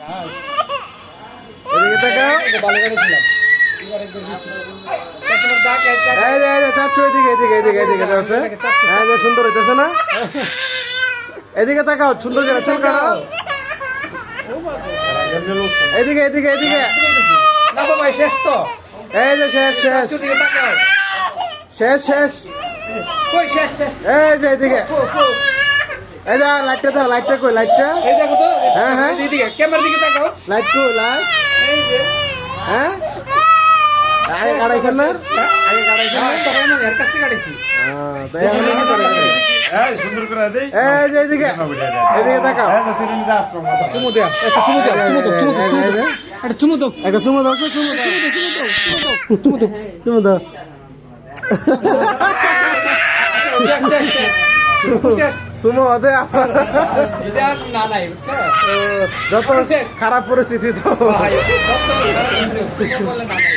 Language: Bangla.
এদিকে তাকাও। এই যে চাচ্ছু এদিকে এদিকে এদিকে এদিকে যাচ্ছে। হ্যাঁ যে সুন্দর হইতেছে না? এদিকে তাকাও, সুন্দর করে চুল কাটো। এদিকে এদিকে এদিকে। না বাবা শেষ তো। এই যে শেষ শেষ শেষ শেষ। কই শেষ শেষ। এই যে এদিকে। এই যে লাইটটা দাও, লাইটটা কই লাইটটা? এই দেখো তো। হ্যাঁ হ্যাঁ এদিকে ক্যামেরার দিকে তাকাও। লাইট কই লাইট? এই যে হ্যাঁ আগে কাটাইছেন না? আগে কাটাইছেন না? তখন আমি এর কাছে কাটাইছি। হ্যাঁ তাই এখন কি করে? এই সুন্দর করে দেই। এই যে এদিকে এদিকে তাকাও। এই সিরিঞ্জ আশ্রম মাথা। চুমু দেয়া একটা চুমু দাও চুমু দাও চুমু দাও একটা চুমু দাও একটা চুমু দাও তো, চুমু দাও চুমু দাও। চুমু দে আবার। এটা না নাই বুঝছো যত খারাপ পরিস্থিতি তো বলে না নাই